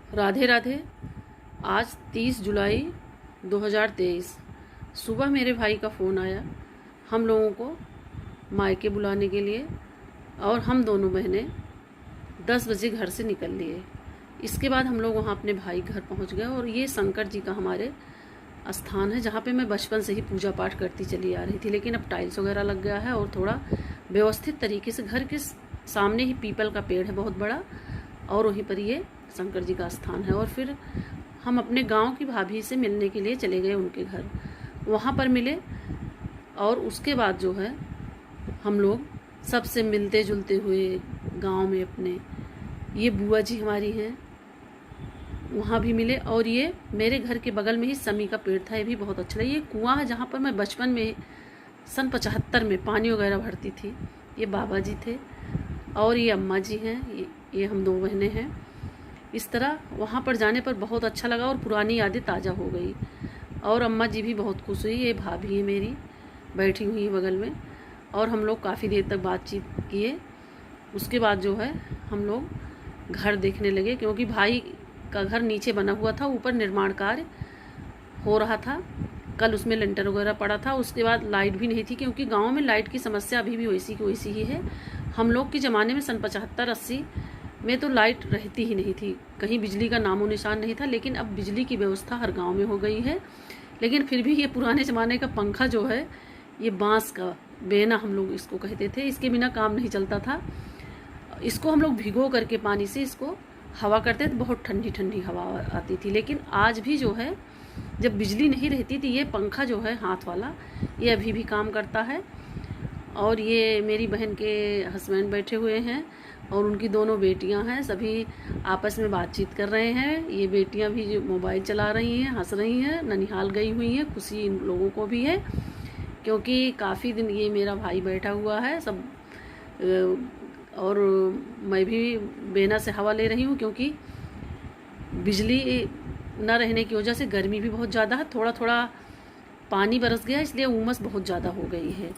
राधे राधे। आज 30 जुलाई 2023 सुबह मेरे भाई का फ़ोन आया हम लोगों को मायके बुलाने के लिए, और हम दोनों बहनें 10 बजे घर से निकल लिए। इसके बाद हम लोग वहाँ अपने भाई घर पहुँच गए, और ये शंकर जी का हमारे स्थान है जहाँ पे मैं बचपन से ही पूजा पाठ करती चली आ रही थी। लेकिन अब टाइल्स वगैरह लग गया है और थोड़ा व्यवस्थित तरीके से घर के सामने ही पीपल का पेड़ है बहुत बड़ा, और वहीं पर ये शंकर जी का स्थान है। और फिर हम अपने गांव की भाभी से मिलने के लिए चले गए उनके घर, वहाँ पर मिले। और उसके बाद जो है हम लोग सबसे मिलते जुलते हुए गांव में अपने ये बुआ जी हमारी हैं वहाँ भी मिले। और ये मेरे घर के बगल में ही समी का पेड़ था, ये भी बहुत अच्छा लगा। ये कुआं है जहाँ पर मैं बचपन में सन 75 में पानी वगैरह भरती थी। ये बाबा जी थे और ये अम्मा जी हैं, ये हम दो बहनें हैं। इस तरह वहाँ पर जाने पर बहुत अच्छा लगा और पुरानी यादें ताज़ा हो गई। और अम्मा जी भी बहुत खुश हुई। ये भाभी है मेरी बैठी हुई है बगल में, और हम लोग काफ़ी देर तक बातचीत किए। उसके बाद जो है हम लोग घर देखने लगे, क्योंकि भाई का घर नीचे बना हुआ था, ऊपर निर्माण कार्य हो रहा था। कल उसमें लेंटर वगैरह पड़ा था। उसके बाद लाइट भी नहीं थी, क्योंकि गांव में लाइट की समस्या अभी भी वैसी की वैसी ही है। हम लोग के ज़माने में सन 75-80 में तो लाइट रहती ही नहीं थी, कहीं बिजली का नामो निशान नहीं था। लेकिन अब बिजली की व्यवस्था हर गांव में हो गई है। लेकिन फिर भी ये पुराने ज़माने का पंखा जो है, ये बांस का बेना हम लोग इसको कहते थे, इसके बिना काम नहीं चलता था। इसको हम लोग भिगो करके पानी से इसको हवा करते थे, बहुत ठंडी ठंडी हवा आती थी। लेकिन आज भी जो है जब बिजली नहीं रहती थी, ये पंखा जो है हाथ वाला, ये अभी भी काम करता है। और ये मेरी बहन के हस्बैंड बैठे हुए हैं और उनकी दोनों बेटियां हैं, सभी आपस में बातचीत कर रहे हैं। ये बेटियां भी जो मोबाइल चला रही हैं, हंस रही हैं, ननिहाल गई हुई हैं। खुशी इन लोगों को भी है, क्योंकि काफ़ी दिन ये मेरा भाई बैठा हुआ है सब, और मैं भी बेना से हवा ले रही हूँ, क्योंकि बिजली न रहने की वजह से गर्मी भी बहुत ज़्यादा है। थोड़ा थोड़ा पानी बरस गया, इसलिए उमस बहुत ज़्यादा हो गई है।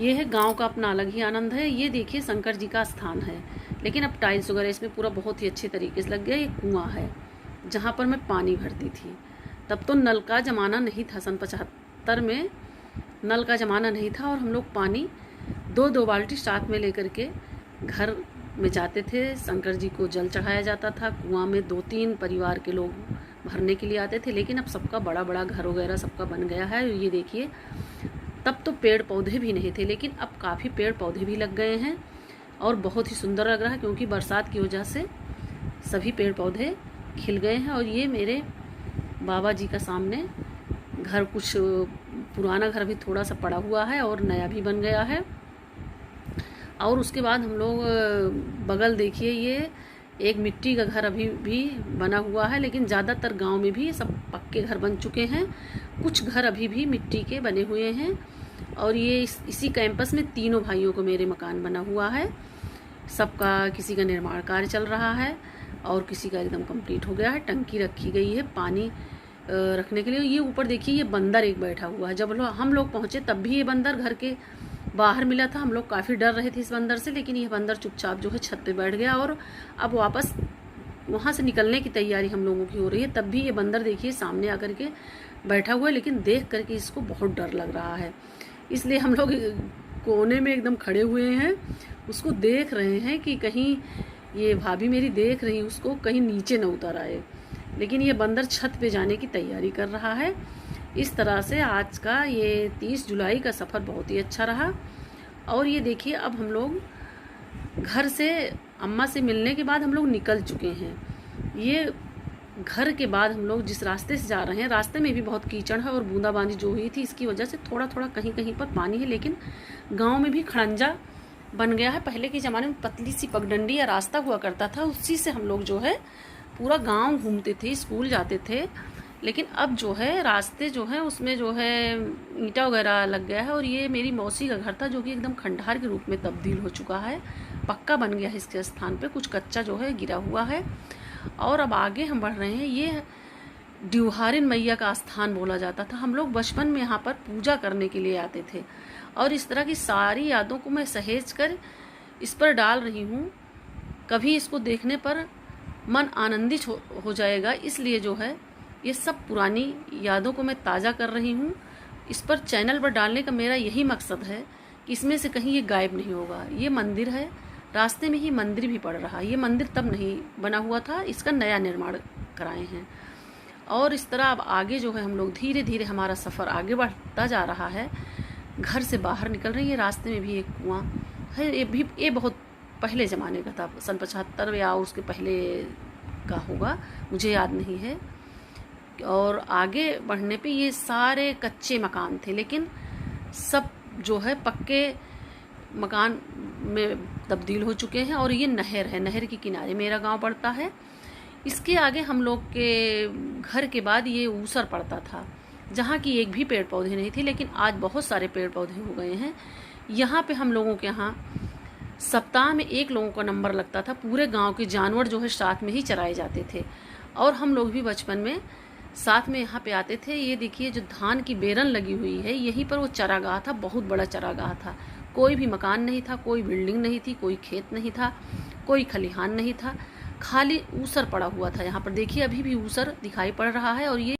ये है गांव का अपना अलग ही आनंद है। ये देखिए शंकर जी का स्थान है, लेकिन अब टाइल्स वगैरह इसमें पूरा बहुत ही अच्छे तरीके से लग गया। ये कुआं है जहाँ पर मैं पानी भरती थी। तब तो नल का ज़माना नहीं था, सन 75 में नल का ज़माना नहीं था। और हम लोग पानी 2-2 बाल्टी साथ में लेकर के घर में जाते थे। शंकर जी को जल चढ़ाया जाता था। कुआं में 2-3 परिवार के लोग भरने के लिए आते थे। लेकिन अब सबका बड़ा बड़ा घर वगैरह सबका बन गया है। ये देखिए, तब तो पेड़ पौधे भी नहीं थे, लेकिन अब काफ़ी पेड़ पौधे भी लग गए हैं और बहुत ही सुंदर लग रहा है, क्योंकि बरसात की वजह से सभी पेड़ पौधे खिल गए हैं। और ये मेरे बाबा जी का सामने घर, कुछ पुराना घर भी थोड़ा सा पड़ा हुआ है और नया भी बन गया है। और उसके बाद हम लोग बगल देखिए, ये एक मिट्टी का घर अभी भी बना हुआ है, लेकिन ज़्यादातर गांव में भी सब पक्के घर बन चुके हैं। कुछ घर अभी भी मिट्टी के बने हुए हैं। और ये इसी कैंपस में तीनों भाइयों को मेरे मकान बना हुआ है। सबका किसी का निर्माण कार्य चल रहा है और किसी का एकदम कंप्लीट हो गया है। टंकी रखी गई है पानी रखने के लिए। ये ऊपर देखिए, ये बंदर एक बैठा हुआ है। जब हम लोग पहुँचे तब भी ये बंदर घर के बाहर मिला था। हम लोग काफ़ी डर रहे थे इस बंदर से, लेकिन ये बंदर चुपचाप जो है छत पे बैठ गया। और अब वापस वहाँ से निकलने की तैयारी हम लोगों की हो रही है, तब भी ये बंदर देखिए सामने आकर के बैठा हुआ है। लेकिन देख करके इसको बहुत डर लग रहा है, इसलिए हम लोग कोने में एकदम खड़े हुए हैं, उसको देख रहे हैं कि कहीं ये भाभी मेरी देख रही है उसको, कहीं नीचे न उतर आए। लेकिन ये बंदर छत पे जाने की तैयारी कर रहा है। इस तरह से आज का ये 30 जुलाई का सफ़र बहुत ही अच्छा रहा। और ये देखिए, अब हम लोग घर से अम्मा से मिलने के बाद हम लोग निकल चुके हैं। ये घर के बाद हम लोग जिस रास्ते से जा रहे हैं, रास्ते में भी बहुत कीचड़ है और बूंदाबांदी जो हुई थी, इसकी वजह से थोड़ा थोड़ा कहीं कहीं पर पानी है। लेकिन गांव में भी खड़ंजा बन गया है। पहले के ज़माने में पतली सी पगडंडी या रास्ता हुआ करता था, उसी से हम लोग जो है पूरा गांव घूमते थे, स्कूल जाते थे। लेकिन अब जो है रास्ते जो है उसमें जो है ईंटा वगैरह लग गया है। और ये मेरी मौसी का घर था, जो कि एकदम खंडहर के रूप में तब्दील हो चुका है, पक्का बन गया है इसके स्थान पे, कुछ कच्चा जो है गिरा हुआ है। और अब आगे हम बढ़ रहे हैं। ये ड्यूहारिन मैया का स्थान बोला जाता था। हम लोग बचपन में यहाँ पर पूजा करने के लिए आते थे, और इस तरह की सारी यादों को मैं सहेज कर इस पर डाल रही हूँ। कभी इसको देखने पर मन आनंदित हो जाएगा। इसलिए जो है ये सब पुरानी यादों को मैं ताज़ा कर रही हूँ। इस पर चैनल पर डालने का मेरा यही मकसद है कि इसमें से कहीं ये गायब नहीं होगा। ये मंदिर है, रास्ते में ही मंदिर भी पड़ रहा है। ये मंदिर तब नहीं बना हुआ था, इसका नया निर्माण कराए हैं। और इस तरह अब आगे जो है हम लोग धीरे धीरे हमारा सफ़र आगे बढ़ता जा रहा है। घर से बाहर निकल रही है, रास्ते में भी एक कुआं है। ये बहुत पहले ज़माने का था, सन 75 या उसके पहले का होगा, मुझे याद नहीं है। और आगे बढ़ने पे ये सारे कच्चे मकान थे, लेकिन सब जो है पक्के मकान में तब्दील हो चुके हैं। और ये नहर है, नहर के किनारे मेरा गांव पड़ता है। इसके आगे हम लोग के घर के बाद ये ऊसर पड़ता था, जहाँ की एक भी पेड़ पौधे नहीं थे, लेकिन आज बहुत सारे पेड़ पौधे हो गए हैं। यहाँ पे हम लोगों के यहाँ सप्ताह में 1 लोगों का नंबर लगता था। पूरे गांव के जानवर जो है साथ में ही चराए जाते थे, और हम लोग भी बचपन में साथ में यहाँ पे आते थे। ये देखिए जो धान की बेरन लगी हुई है, यहीं पर वो चरागाह था, बहुत बड़ा चरागाह था। कोई भी मकान नहीं था, कोई बिल्डिंग नहीं थी, कोई खेत नहीं था, कोई खलिहान नहीं था, खाली ऊसर पड़ा हुआ था। यहाँ पर देखिए अभी भी ऊसर दिखाई पड़ रहा है। और ये